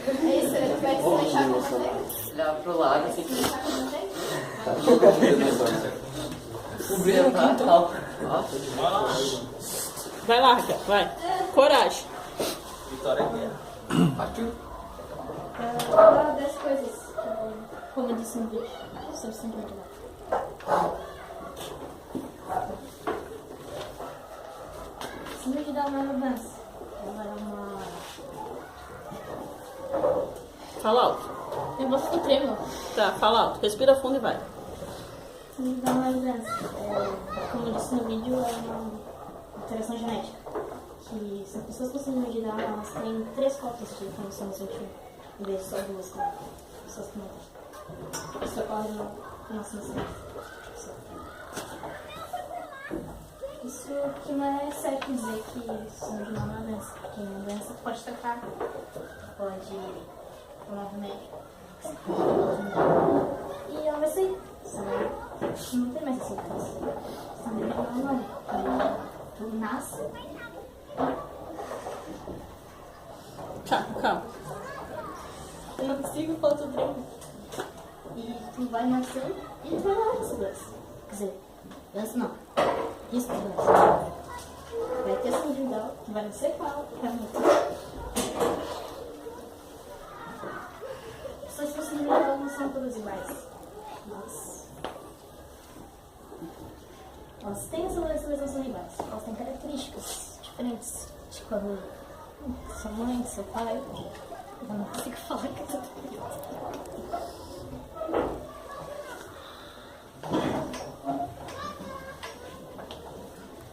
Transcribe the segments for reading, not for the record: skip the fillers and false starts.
É isso, ele vai se deixar com você? Olhar pro lado, assim. Se deixar com você? Tá jogando. O brilho tá tal. Vai lá, Raquel, vai. Coragem. Vitória Guerra. Partiu. Uma das coisas, como eu disse no vídeo, sobre síndrome de Down. Síndrome de Down não é uma doença. Ela é uma... Fala alto. Eu vou ficar trêmulo. Tá, fala alto. Respira fundo e vai. Síndrome de Down não é uma doença. Como eu disse no vídeo, é uma alteração genética. Que se as pessoas com síndrome de Down, elas têm 3 cópias de cromossomo 21, em vez de só 2, como pessoas que não têm. Isso ocorre no nascimento. Isso que não é certo dizer que síndrome de Down não é uma doença, porque uma doença pode tratar, pode tomar remédio, e ela vai sair, sabe? Não tem mais essa doença. Síndrome de Down não é. Tu nasce. Calma. Eu não consigo falar tudo bem. E tu vai nascer e tu vai morrer dessa doença. Quer dizer, doença não. Isso é doença. Vai ter síndrome de Down, tu vai nascer com ela e vai morrer. Pessoas com síndrome de Down não são todas iguais. Mas elas têm essa doença, mas não são iguais. Elas têm características diferentes. Tipo, sua mãe, seu pai. Eu não consigo falar que tudo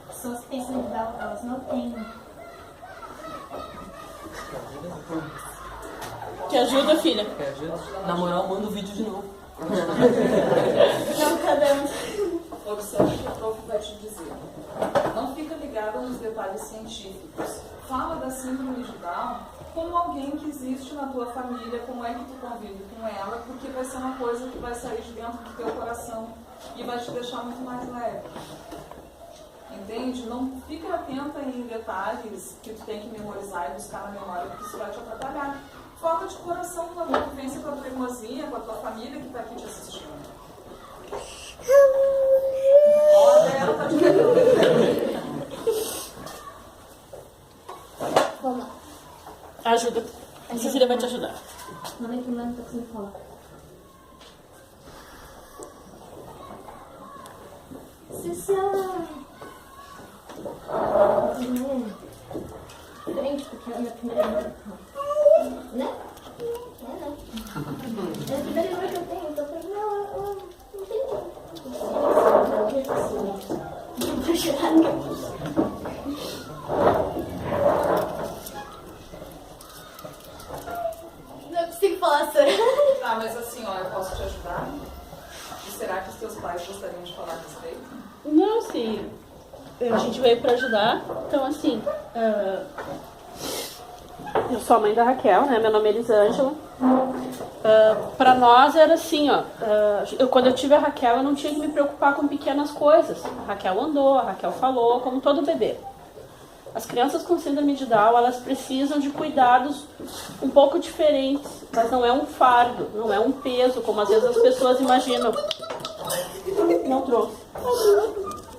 pessoas que têm síndrome de Down, elas não têm. Te ajuda, filha. Quer ajuda? Na moral, manda o vídeo de novo. Não, cada um. Observe o que o prof vai te dizer. Não fica ligada nos detalhes científicos. Fala da síndrome de Down como alguém que existe na tua família, como é que tu convive com ela, porque vai ser uma coisa que vai sair de dentro do teu coração e vai te deixar muito mais leve. Entende? Não fica atenta em detalhes que tu tem que memorizar e buscar na memória, porque isso vai te atrapalhar. Foca de coração na convivência com a tua irmãzinha, com a tua família que está aqui te assistindo. Olha, ela tá te vendo. Vamos lá. Ajuda. A Cecília vai te ajudar. Não é que não tô conseguindo falar. Cecília! Diferente, porque é a minha primeira irmã. Né? É, né? É a primeira irmã que eu tenho, então eu falei, não tem como. Não vou chorar, não. Não consigo falar, Sora. Tá, mas assim, ó, eu posso te ajudar? E será que os teus pais gostariam de falar a respeito? Não, sim. A gente veio pra ajudar. Então, assim, eu sou a mãe da Raquel, né? Meu nome é Elisângela. Pra nós era assim, ó. Quando eu tive a Raquel, eu não tinha que me preocupar com pequenas coisas. A Raquel andou, a Raquel falou, como todo bebê. As crianças com síndrome de Down, elas precisam de cuidados um pouco diferentes, mas não é um fardo, não é um peso, como às vezes as pessoas imaginam. Não trouxe.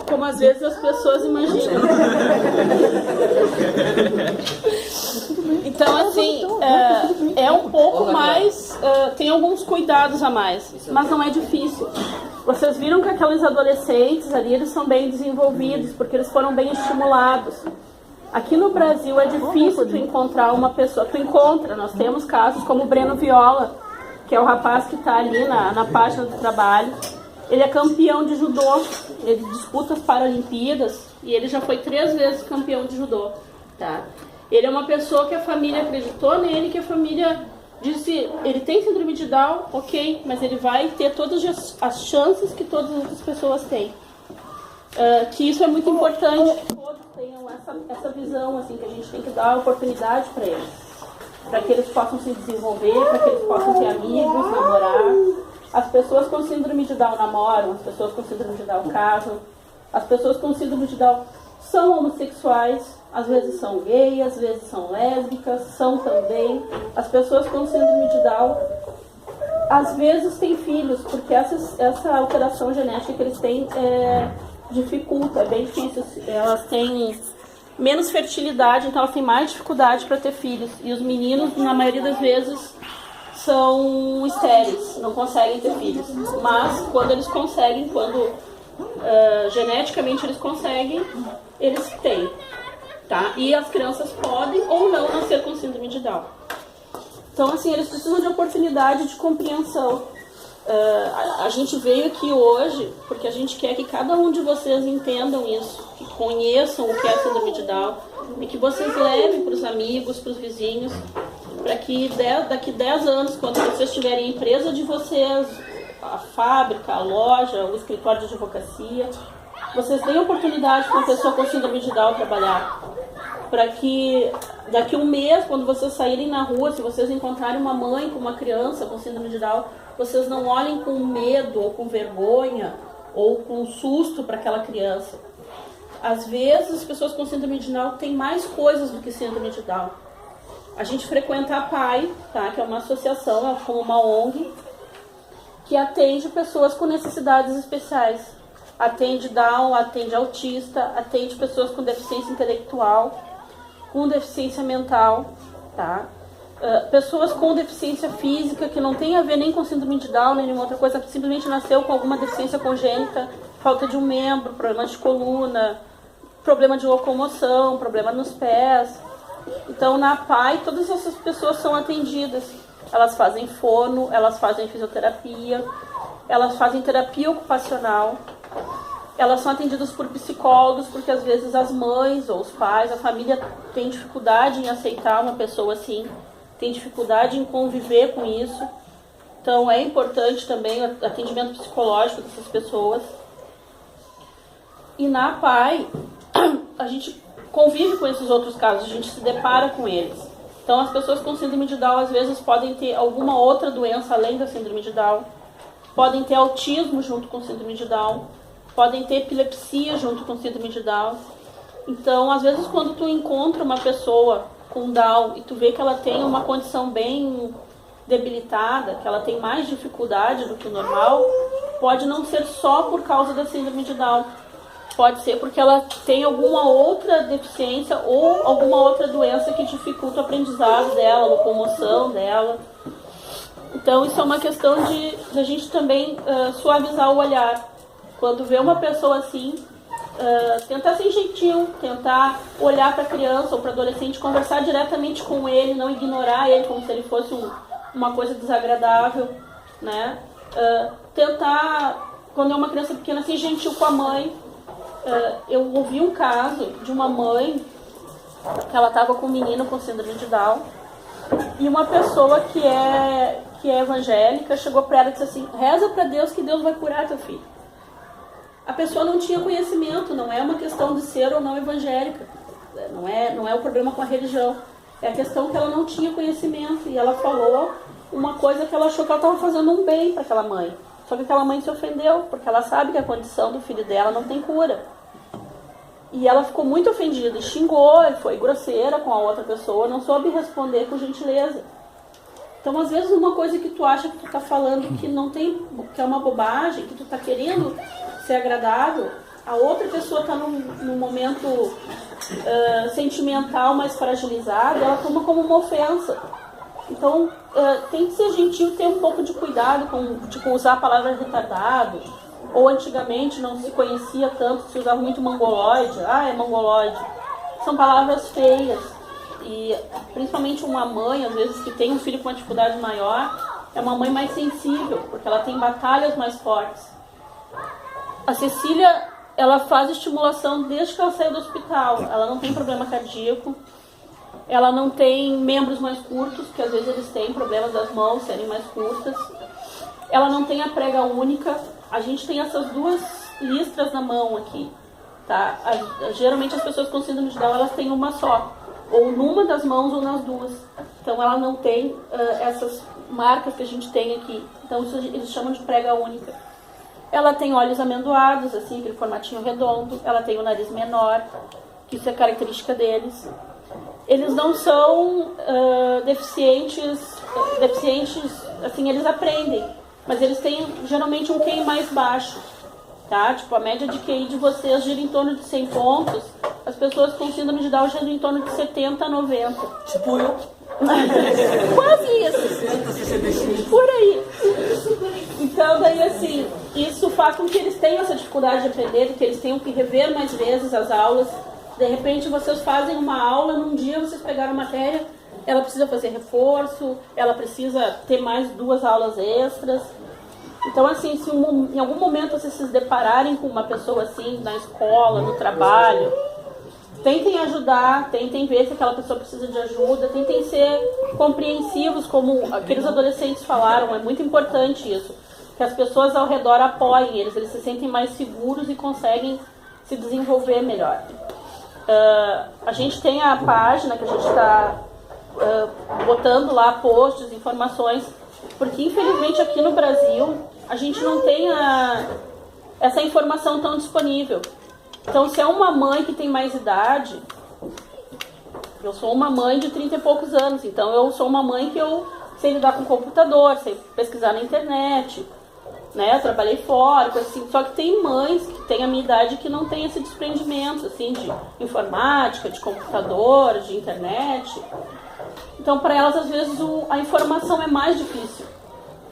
Como às vezes as pessoas imaginam. Então, assim, é um pouco mais, tem alguns cuidados a mais, mas não é difícil. Vocês viram que aqueles adolescentes ali, eles são bem desenvolvidos, porque eles foram bem estimulados. Aqui no Brasil é difícil tu encontrar uma pessoa, tu encontra, nós temos casos como o Breno Viola, que é o rapaz que está ali na página do trabalho. Ele é campeão de judô, ele disputa as Paralimpíadas e ele já foi 3 vezes campeão de judô, tá? Ele é uma pessoa que a família acreditou nele, que a família disse, ele tem síndrome de Down, ok, mas ele vai ter todas as chances que todas as outras pessoas têm. Que isso é muito importante, que todos tenham essa visão, assim, que a gente tem que dar oportunidade para eles. Para que eles possam se desenvolver, para que eles possam ter amigos, namorar. As pessoas com síndrome de Down namoram, as pessoas com síndrome de Down casam, as pessoas com síndrome de Down são homossexuais, às vezes são gay, às vezes são lésbicas, são também. As pessoas com síndrome de Down, às vezes têm filhos, porque essa alteração genética que eles têm dificulta, é bem difícil. Elas têm menos fertilidade, então elas têm mais dificuldade para ter filhos. E os meninos, na maioria das vezes, são estéreis, não conseguem ter filhos. Mas quando eles conseguem, geneticamente eles conseguem, eles têm. Tá? E as crianças podem ou não nascer com síndrome de Down. Então, assim, eles precisam de oportunidade de compreensão. A gente veio aqui hoje porque a gente quer que cada um de vocês entendam isso, que conheçam o que é síndrome de Down e que vocês levem para os amigos, para os vizinhos, para que daqui 10 anos, quando vocês tiverem a empresa de vocês, a fábrica, a loja, o escritório de advocacia, vocês deem oportunidade para uma pessoa com síndrome de Down trabalhar. Para que daqui um mês, quando vocês saírem na rua, se vocês encontrarem uma mãe com uma criança com síndrome de Down, vocês não olhem com medo ou com vergonha ou com susto para aquela criança. Às vezes, as pessoas com síndrome de Down têm mais coisas do que síndrome de Down. A gente frequenta a PAI, tá? Que é uma associação, é como uma ONG, que atende pessoas com necessidades especiais. Atende Down, atende autista, atende pessoas com deficiência intelectual, com deficiência mental, tá? Pessoas com deficiência física, que não tem a ver nem com síndrome de Down, nem nenhuma outra coisa, simplesmente nasceu com alguma deficiência congênita, falta de um membro, problemas de coluna, problema de locomoção, problema nos pés. Então, na PAI, todas essas pessoas são atendidas. Elas fazem fono, elas fazem fisioterapia, elas fazem terapia ocupacional. Elas são atendidas por psicólogos, porque às vezes as mães ou os pais, a família tem dificuldade em aceitar uma pessoa assim, tem dificuldade em conviver com isso. Então é importante também o atendimento psicológico dessas pessoas. E na PAI, a gente convive com esses outros casos, a gente se depara com eles. Então as pessoas com síndrome de Down às vezes podem ter alguma outra doença além da síndrome de Down, podem ter autismo junto com síndrome de Down, podem ter epilepsia junto com síndrome de Down. Então, às vezes, quando tu encontra uma pessoa com Down e tu vê que ela tem uma condição bem debilitada, que ela tem mais dificuldade do que o normal, pode não ser só por causa da síndrome de Down. Pode ser porque ela tem alguma outra deficiência ou alguma outra doença que dificulta o aprendizado dela, a locomoção dela. Então, isso é uma questão de a gente também suavizar o olhar. Quando vê uma pessoa assim, tentar ser gentil, tentar olhar para a criança ou para o adolescente, conversar diretamente com ele, não ignorar ele como se ele fosse uma coisa desagradável, né? Tentar, quando é uma criança pequena, ser gentil com a mãe. Eu ouvi um caso de uma mãe que ela estava com um menino com síndrome de Down e uma pessoa que é evangélica chegou para ela e disse assim: reza para Deus que Deus vai curar teu filho. A pessoa não tinha conhecimento, não é uma questão de ser ou não evangélica, não é o problema com a religião, é a questão que ela não tinha conhecimento e ela falou uma coisa que ela achou que ela estava fazendo um bem para aquela mãe, só que aquela mãe se ofendeu, porque ela sabe que a condição do filho dela não tem cura. E ela ficou muito ofendida e xingou, e foi grosseira com a outra pessoa, não soube responder com gentileza. Então, às vezes, uma coisa que tu acha que tu tá falando que não tem, que é uma bobagem, que tu tá querendo ser agradável, a outra pessoa tá num momento sentimental mais fragilizado, ela toma como uma ofensa. Então, tem que ser gentil, ter um pouco de cuidado com usar a palavra retardado, ou antigamente não se conhecia tanto, se usava muito mongoloide, é mongoloide. São palavras feias. E principalmente uma mãe, às vezes, que tem um filho com uma dificuldade maior, é uma mãe mais sensível, porque ela tem batalhas mais fortes. A Cecília, ela faz estimulação desde que ela saiu do hospital. Ela não tem problema cardíaco, ela não tem membros mais curtos, que às vezes eles têm problemas das mãos serem mais curtas. Ela não tem a prega única. A gente tem essas duas listras na mão aqui, tá? Geralmente as pessoas com síndrome de Down, elas têm uma só, ou numa das mãos ou nas duas. Então ela não tem essas marcas que a gente tem aqui. Então isso eles chamam de prega única. Ela tem olhos amendoados, assim, aquele formatinho redondo. Ela tem o nariz menor. que isso é característica deles. Eles não são deficientes, assim, eles aprendem, mas eles têm geralmente um QI mais baixo, tá? Tipo, a média de QI de vocês gira em torno de 100 pontos, as pessoas com síndrome de Down giram em torno de 70 a 90. Tipo eu. Quase isso. Por aí. Então, daí assim, isso faz com que eles tenham essa dificuldade de aprender, que eles tenham que rever mais vezes as aulas. De repente, vocês fazem uma aula, num dia vocês pegaram a matéria, ela precisa fazer reforço, ela precisa ter mais 2 aulas extras. Então, assim, se em algum momento vocês se depararem com uma pessoa assim, na escola, no trabalho, tentem ajudar, tentem ver se aquela pessoa precisa de ajuda, tentem ser compreensivos, como aqueles adolescentes falaram, é muito importante isso, que as pessoas ao redor apoiem eles se sentem mais seguros e conseguem se desenvolver melhor. A gente tem a página que a gente está botando lá posts, informações, porque infelizmente aqui no Brasil a gente não tem essa informação tão disponível. Então, se é uma mãe que tem mais idade, eu sou uma mãe de 30 e poucos anos, então eu sou uma mãe que eu sei lidar com computador, sei pesquisar na internet, né? Eu trabalhei fora, coisa assim. Só que tem mães que têm a minha idade que não tem esse desprendimento, assim, de informática, de computador, de internet. Então, para elas, às vezes, a informação é mais difícil.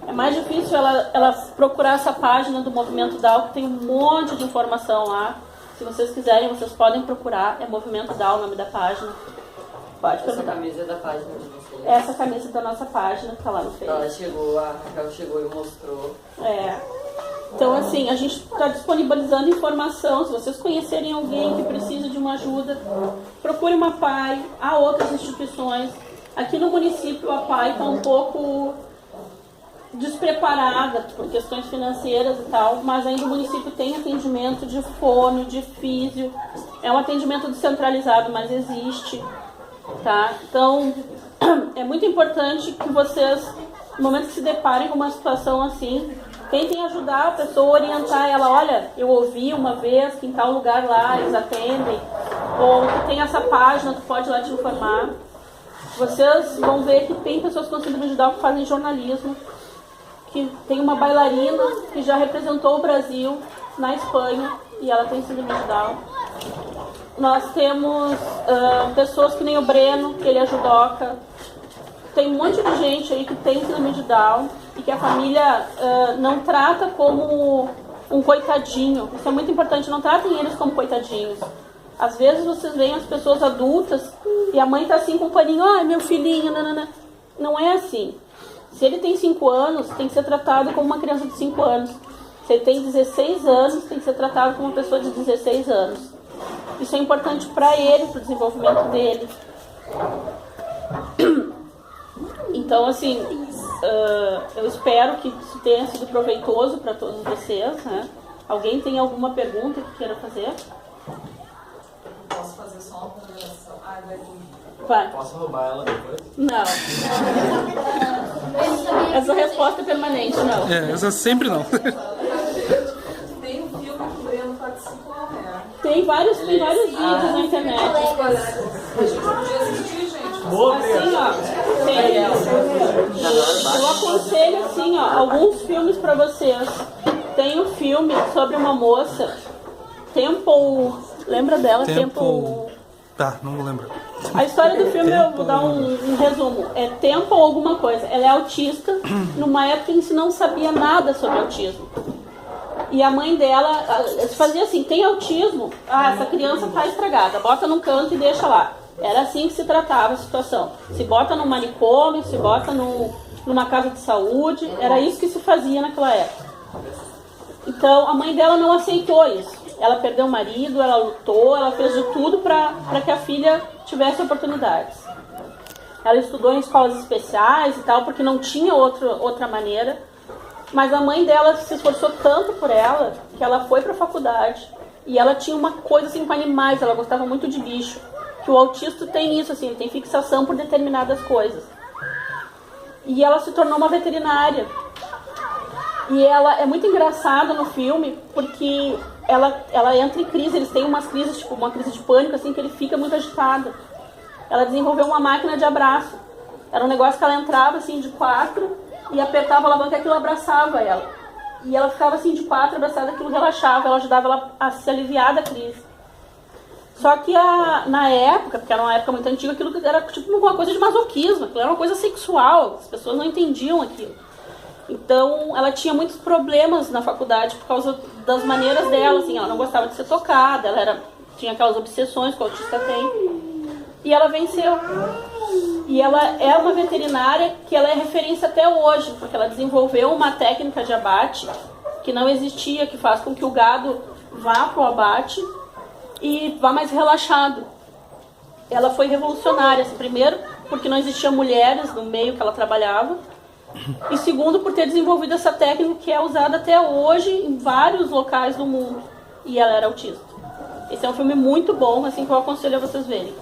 É mais difícil elas procurar essa página do Movimento Down, que tem um monte de informação lá. Se vocês quiserem, vocês podem procurar. É Movimento Down o nome da página. Pode perguntar. Essa camisa é da página de vocês. Essa camisa da nossa página, que tá lá no Facebook. A Raquel chegou e mostrou. Então, assim, a gente está disponibilizando informação. Se vocês conhecerem alguém que precisa de uma ajuda, procure uma PAI. Há outras instituições. Aqui no município, a PAI está um pouco despreparada por questões financeiras e tal, mas ainda o município tem atendimento de fono, de físio. É um atendimento descentralizado, mas existe. Tá? Então, é muito importante que vocês, no momento que se deparem com uma situação assim, tentem ajudar a pessoa, orientar ela. Olha, eu ouvi uma vez que em tal lugar lá eles atendem, ou que tem essa página, tu pode ir lá te informar. Vocês vão ver que tem pessoas com síndrome de Down que fazem jornalismo, que tem uma bailarina que já representou o Brasil na Espanha e ela tem síndrome de Down. Nós temos pessoas que nem o Breno, que ele é judoca. Tem um monte de gente aí que tem síndrome de Down e que a família não trata como um coitadinho. Isso é muito importante, não tratem eles como coitadinhos. Às vezes vocês veem as pessoas adultas e a mãe tá assim com um paninho, meu filhinho, nanana. Não é assim. Se ele tem 5 anos, tem que ser tratado como uma criança de 5 anos. Se ele tem 16 anos, tem que ser tratado como uma pessoa de 16 anos. Isso é importante para ele, para o desenvolvimento dele. Então, assim, eu espero que isso tenha sido proveitoso para todos vocês, né? Alguém tem alguma pergunta que queira fazer? Posso fazer só uma ponderação? Vai. Posso roubar ela depois? Não. Essa resposta é permanente, não. Essa sempre não. Tem um filme que o Breno participou, né? Tem vários vídeos na internet. A gente podia assistir, gente. Assim, ó, tem. Eu aconselho, assim, ó, alguns filmes pra vocês. Tem um filme sobre uma moça, Temple... Lembra dela? Temple... Tá, não lembro. A história do filme, eu vou dar um resumo. É Temple alguma coisa. Ela é autista, numa época em que se não sabia nada sobre autismo. E a mãe dela fazia assim, tem autismo? Essa criança tá estragada, bota num canto e deixa lá. Era assim que se tratava a situação. Se bota num manicômio, se bota numa casa de saúde, era isso que se fazia naquela época. Então a mãe dela não aceitou isso. Ela perdeu o marido, ela lutou, ela fez de tudo para que a filha tivesse oportunidades. Ela estudou em escolas especiais e tal, porque não tinha outra maneira. Mas a mãe dela se esforçou tanto por ela, que ela foi para a faculdade. E ela tinha uma coisa assim com animais, ela gostava muito de bicho. Que o autista tem isso, assim, ele tem fixação por determinadas coisas. E ela se tornou uma veterinária. E ela é muito engraçada no filme, porque ela entra em crise, eles têm umas crises, tipo uma crise de pânico, assim, que ele fica muito agitado. Ela desenvolveu uma máquina de abraço. Era um negócio que ela entrava, assim, de 4 e apertava a alavanca e aquilo abraçava ela. E ela ficava, assim, de 4, abraçada, aquilo relaxava, ela ajudava ela a se aliviar da crise. Só que na época, porque era uma época muito antiga, aquilo era tipo uma coisa de masoquismo, aquilo era uma coisa sexual, as pessoas não entendiam aquilo. Então, ela tinha muitos problemas na faculdade por causa das maneiras dela, assim, ela não gostava de ser tocada, ela tinha aquelas obsessões que o autista tem. E ela venceu. E ela é uma veterinária que ela é referência até hoje, porque ela desenvolveu uma técnica de abate que não existia, que faz com que o gado vá para o abate e vá mais relaxado. Ela foi revolucionária, assim, primeiro porque não existiam mulheres no meio que ela trabalhava, e segundo por ter desenvolvido essa técnica que é usada até hoje em vários locais do mundo. E ela era autista. Esse é um filme muito bom, assim, que eu aconselho a vocês verem.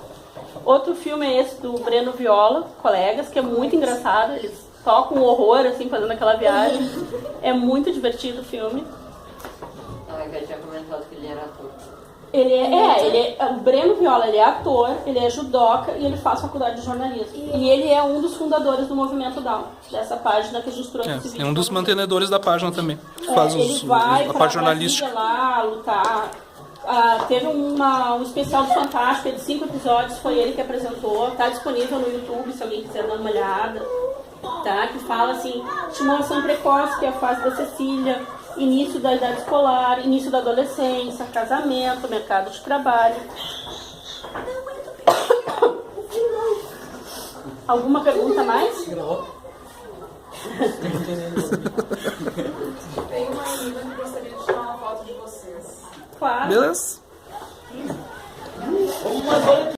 Outro filme é esse do Breno Viola, Colegas, que é muito engraçado. Eles tocam um horror, assim, fazendo aquela viagem. É muito divertido o filme. Ah, eu tinha comentado que ele era ator. O Breno Viola, ele é ator, ele é judoca e ele faz faculdade de jornalismo. E ele é um dos fundadores do Movimento Down, dessa página que a gente trouxe esse vídeo. É um dos mantenedores da página também. Faz ele vai a pra parte jornalística. lá lutar. Teve um especial do Fantástico de 5 episódios, foi ele que apresentou. Tá disponível no YouTube, se alguém quiser dar uma olhada. Tá? Que fala assim, estimulação precoce, que é a fase da Cecília, início da idade escolar, início da adolescência, casamento, mercado de trabalho. Alguma pergunta mais? Tem uma amiga que gostaria de tirar uma foto de vocês. Claro. Beleza?